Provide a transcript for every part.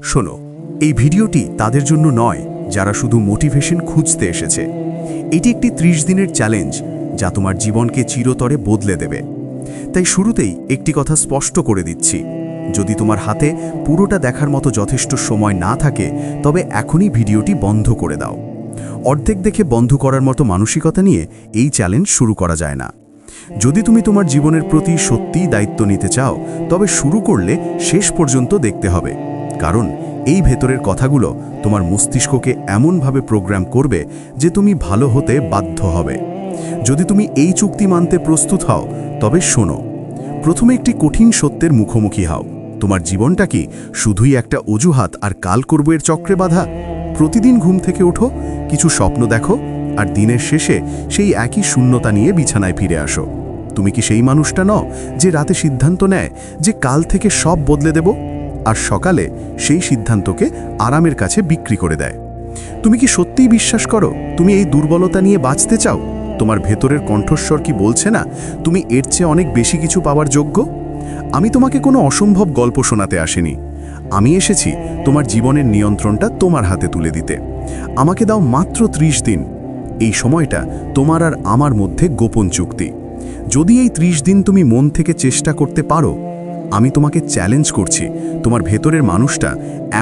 শোনো, এই ভিডিওটি তাদের জন্য নয় যারা শুধু মোটিভেশন খুঁজতে এসেছে। এটি একটি 30 দিনের চ্যালেঞ্জ যা তোমার জীবনকে চিরতরে বদলে দেবে। তাই শুরুতেই একটি কথা স্পষ্ট করে দিচ্ছি, যদি তোমার হাতে পুরোটা দেখার মতো যথেষ্ট সময় না থাকে তবে এখনই ভিডিওটি বন্ধ করে দাও। অর্ধেক দেখে বন্ধ করার মতো মানসিকতা নিয়ে এই চ্যালেঞ্জ শুরু করা যায় না। যদি তুমি তোমার জীবনের প্রতি সত্যিই দায়িত্ব নিতে চাও তবে শুরু করলে শেষ পর্যন্ত দেখতে হবে, কারণ এই ভেতরের কথাগুলো তোমার মস্তিষ্ককে এমনভাবে প্রোগ্রাম করবে যে তুমি ভালো হতে বাধ্য হবে। যদি তুমি এই চুক্তি মানতে প্রস্তুত হও তবে শোনো, প্রথমে একটি কঠিন সত্যের মুখোমুখি হও। তোমার জীবনটা কি শুধুই একটা অজুহাত আর কাল করব এর চক্রে বাঁধা? প্রতিদিন ঘুম থেকে ওঠো, কিছু স্বপ্ন দেখো, আর দিনের শেষে সেই একই শূন্যতা নিয়ে বিছানায় ফিরে আসো। তুমি কি সেই মানুষটা নও যে রাতে সিদ্ধান্ত নেয় যে কাল থেকে সব বদলে দেব, আর সকালে সেই সিদ্ধান্তকে আরামের কাছে বিক্রি করে দেয়? তুমি কি সত্যিই বিশ্বাস করো তুমি এই দুর্বলতা নিয়ে বাঁচতে চাও? তোমার ভেতরের কণ্ঠস্বর কি বলছে না তুমি এর চেয়ে অনেক বেশি কিছু পাওয়ার যোগ্য? আমি তোমাকে কোনো অসম্ভব গল্প শোনাতে আসিনি। আমি এসেছি তোমার জীবনের নিয়ন্ত্রণটা তোমার হাতে তুলে দিতে। আমাকে দাও মাত্র 30 দিন। এই সময়টা তোমার আর আমার মধ্যে গোপন চুক্তি। যদি এই 30 দিন তুমি মন থেকে চেষ্টা করতে পারো, আমি তোমাকে চ্যালেঞ্জ করছি, তোমার ভেতরের মানুষটা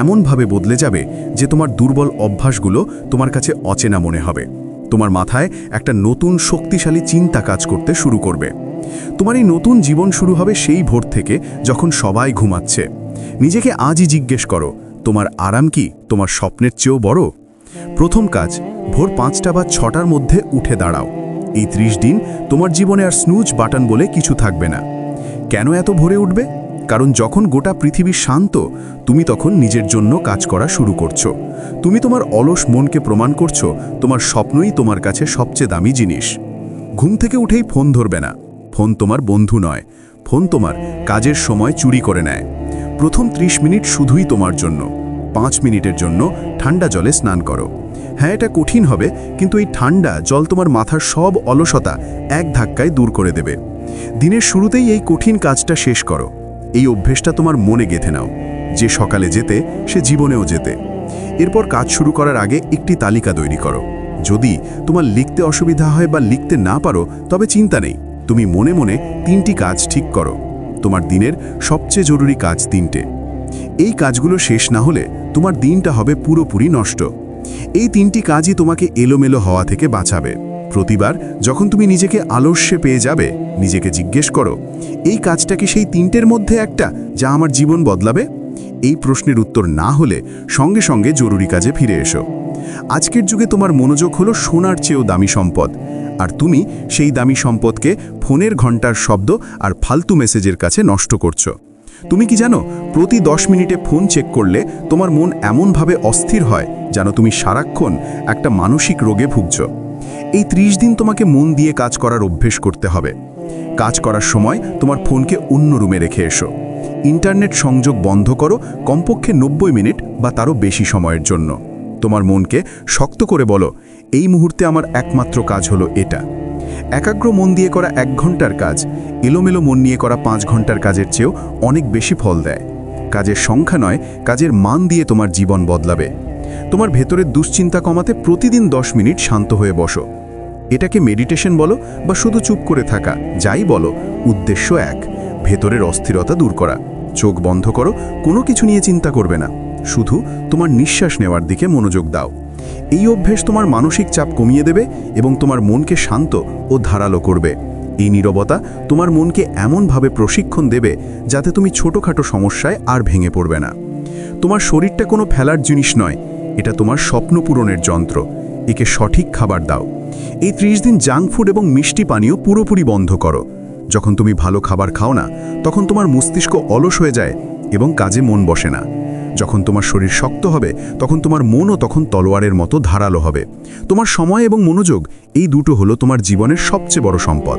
এমনভাবে বদলে যাবে যে তোমার দুর্বল অভ্যাসগুলো তোমার কাছে অচেনা মনে হবে। তোমার মাথায় একটা নতুন শক্তিশালী চিন্তা কাজ করতে শুরু করবে। তোমার এই নতুন জীবন শুরু হবে সেই ভোর থেকে যখন সবাই ঘুমাচ্ছে। নিজেকে আজই জিজ্ঞেস করো, তোমার আরাম কি তোমার স্বপ্নের চেয়েও বড়? প্রথম কাজ, ভোর 5টা বা 6টার মধ্যে উঠে দাঁড়াও। এই 30 দিন তোমার জীবনে আর স্নুজ বাটন বলে কিছু থাকবে না। কেন এত ভোরে উঠবে? কারণ যখন গোটা পৃথিবী শান্ত, তুমি তখন নিজের জন্য কাজ করা শুরু করছো। তুমি তোমার অলস মনকে প্রমাণ করছো তোমার স্বপ্নই তোমার কাছে সবচেয়ে দামি জিনিস। ঘুম থেকে উঠেই ফোন ধরবে না। ফোন তোমার বন্ধু নয়, ফোন তোমার কাজের সময় চুরি করে নেয়। প্রথম 30 মিনিট শুধুই তোমার জন্য। 5 মিনিটের জন্য ঠান্ডা জলে স্নান করো। হ্যাঁ, এটা কঠিন হবে, কিন্তু এই ঠান্ডা জল তোমার মাথার সব অলসতা এক ধাক্কায় দূর করে দেবে। দিনের শুরুতেই এই কঠিন কাজটা শেষ করো। এই অভ্যেসটা তোমার মনে গেঁথে নাও, যে সকালে যেতে সে জীবনেও যেতে। এরপর কাজ শুরু করার আগে একটি তালিকা তৈরি করো। যদি তোমার লিখতে অসুবিধা হয় বা লিখতে না পারো তবে চিন্তা নেই, তুমি মনে মনে 3টি কাজ ঠিক করো। তোমার দিনের সবচেয়ে জরুরি কাজ 3টে। এই কাজগুলো শেষ না হলে তোমার দিনটা হবে পুরোপুরি নষ্ট। এই 3টি কাজই তোমাকে এলোমেলো হওয়া থেকে বাঁচাবে। প্রতিবার যখন তুমি নিজেকে আলস্যে পেয়ে যাবে, নিজেকে জিজ্ঞেস করো, এই কাজটা কি সেই 3টের মধ্যে একটা যা আমার জীবন বদলাবে? এই প্রশ্নের উত্তর না হলে সঙ্গে সঙ্গে জরুরি কাজে ফিরে এসো। আজকের যুগে তোমার মনোযোগ হলো সোনার চেয়েও দামি সম্পদ, আর তুমি সেই দামি সম্পদকে ফোনের ঘন্টার শব্দ আর ফালতু মেসেজের কাছে নষ্ট করছো। তুমি কি জানো, প্রতি 10 মিনিটে ফোন চেক করলে তোমার মন এমনভাবে অস্থির হয় যেন তুমি সারাক্ষণ একটা মানসিক রোগে ভুগছ। এই 30 দিন তোমাকে মন দিয়ে কাজ করার অভ্যেস করতে হবে। কাজ করার সময় তোমার ফোনকে অন্য রুমে রেখে এসো। ইন্টারনেট সংযোগ বন্ধ করো কমপক্ষে 90 মিনিট বা তারও বেশি সময়ের জন্য। তোমার মনকে শক্ত করে বলো, এই মুহূর্তে আমার একমাত্র কাজ হলো এটা। একাগ্র মন দিয়ে করা 1 ঘন্টার কাজ এলোমেলো মন নিয়ে করা 5 ঘন্টার কাজের চেয়েও অনেক বেশি ফল দেয়। কাজের সংখ্যা নয়, কাজের মান দিয়ে তোমার জীবন বদলাবে। তোমার ভেতরের দুশ্চিন্তা কমাতে প্রতিদিন 10 মিনিট শান্ত হয়ে বসো। এটাকে মেডিটেশন বলো বা শুধু চুপ করে থাকা, যাই বলো, উদ্দেশ্য এক, ভেতরের অস্থিরতা দূর করা। চোখ বন্ধ করো, কোনো কিছু নিয়ে চিন্তা করবে না, শুধু তোমার নিঃশ্বাস নেওয়ার দিকে মনোযোগ দাও। এই অভ্যেস তোমার মানসিক চাপ কমিয়ে দেবে এবং তোমার মনকে শান্ত ও ধারালো করবে। এই নীরবতা তোমার মনকে এমনভাবে প্রশিক্ষণ দেবে যাতে তুমি ছোটোখাটো সমস্যায় আর ভেঙে পড়বে না। তোমার শরীরটা কোনো ফেলার জিনিস নয়, এটা তোমার স্বপ্ন পূরণের যন্ত্র। একে সঠিক খাবার দাও। এই 30 দিন জাঙ্ক ফুড এবং মিষ্টি পানীয় পুরোপুরি বন্ধ করো। যখন তুমি ভালো খাবার খাও না তখন তোমার মস্তিষ্ক অলস হয়ে যায় এবং কাজে মন বসে না। যখন তোমার শরীর শক্ত হবে তখন তোমার মনও তখন তলোয়ারের মতো ধারালো হবে। তোমার সময় এবং মনোযোগ, এই দুটো হলো তোমার জীবনের সবচেয়ে বড় সম্পদ।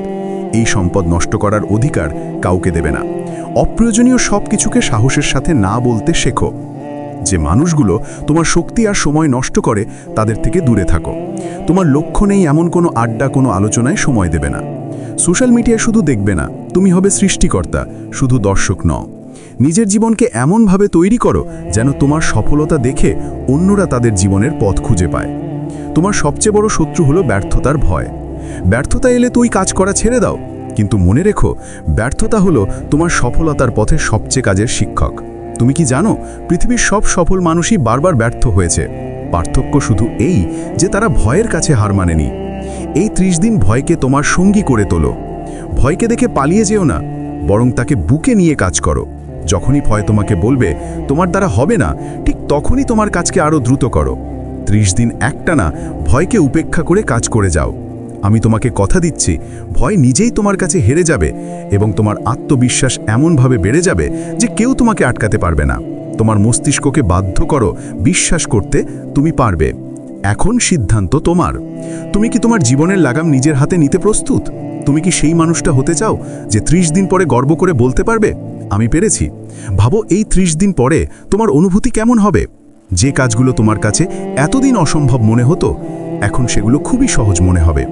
এই সম্পদ নষ্ট করার অধিকার কাউকে দেবে না। অপ্রয়োজনীয় সব কিছুকে সাহসের সাথে না বলতে শেখো। যে মানুষগুলো তোমার শক্তি আর সময় নষ্ট করে তাদের থেকে দূরে থাকো। তোমার লক্ষ্য নেই এমন কোনো আড্ডা, কোনো আলোচনায় সময় দেবে না। সোশ্যাল মিডিয়া শুধু দেখবে না, তুমি হবে সৃষ্টিকর্তা, শুধু দর্শক নও। নিজের জীবনকে এমনভাবে তৈরি করো যেন তোমার সফলতা দেখে অন্যরা তাদের জীবনের পথ খুঁজে পায়। তোমার সবচেয়ে বড় শত্রু হলো ব্যর্থতার ভয়। ব্যর্থতা এলে তুই কাজ করা ছেড়ে দাও, কিন্তু মনে রেখো, ব্যর্থতা হলো তোমার সফলতার পথে সবচেয়ে কাজের শিক্ষক। তুমি কি জানো, পৃথিবীর সব সফল মানুষই বারবার ব্যর্থ হয়েছে। পার্থক্য শুধু এই যে তারা ভয়ের কাছে হার মানেনি। এই 30 দিন ভয়কে তোমার সঙ্গী করে তোলো। ভয়কে দেখে পালিয়ে যেও না, বরং তাকে বুকে নিয়ে কাজ করো। যখনই ভয় তোমাকে বলবে তোমার দ্বারা হবে না, ঠিক তখনই তোমার কাজকে আরও দ্রুত করো। 30 দিন একটানা ভয়কে উপেক্ষা করে কাজ করে যাও। আমি তোমাকে কথা দিচ্ছি, ভয় নিজেই তোমার কাছে হেরে যাবে এবং তোমার আত্মবিশ্বাস এমনভাবে বেড়ে যাবে যে কেউ তোমাকে আটকাতে পারবে না। তোমার মস্তিষ্ককে বাধ্য করো বিশ্বাস করতে তুমি পারবে। এখন সিদ্ধান্ত তোমার। তুমি কি তোমার জীবনের লাগাম নিজের হাতে নিতে প্রস্তুত? তুমি কি সেই মানুষটা হতে চাও যে 30 দিন পরে গর্ব করে বলতে পারবে, আমি পেরেছি? ভাবো, এই 30 দিন পরে তোমার অনুভূতি কেমন হবে? যে কাজগুলো তোমার কাছে এতদিন অসম্ভব মনে হতো, এখন সেগুলো খুবই সহজ মনে হবে।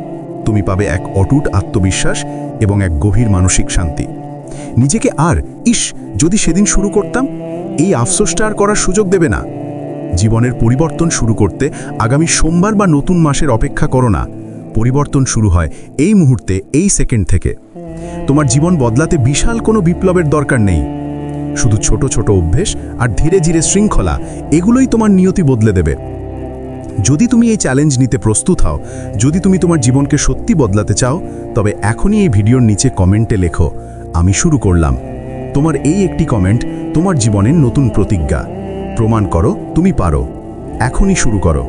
তুমি পাবে এক অটুট আত্মবিশ্বাস এবং এক গভীর মানসিক শান্তি। নিজেকে আর যদি সেদিন শুরু করতাম, এই আফসোসটা আর করার সুযোগ দেবে না। জীবনের পরিবর্তন শুরু করতে আগামী সোমবার বা নতুন মাসের অপেক্ষা করো না। পরিবর্তন শুরু হয় এই মুহূর্তে, এই সেকেন্ড থেকে। তোমার জীবন বদলাতে বিশাল কোনো বিপ্লবের দরকার নেই। শুধু ছোট ছোট অভ্যেস আর ধীরে ধীরে শৃঙ্খলা, এগুলোই তোমার নিয়তি বদলে দেবে। যদি তুমি এই চ্যালেঞ্জ নিতে প্রস্তুত হও, যদি তুমি তোমার জীবনকে সত্যি বদলাতে চাও, তবে এখনই এই ভিডিওর নিচে কমেন্টে লেখো, আমি শুরু করলাম। তোমার এই একটি কমেন্ট তোমার জীবনের নতুন প্রতিজ্ঞা। প্রমাণ করো তুমি পারো। এখনই শুরু করো।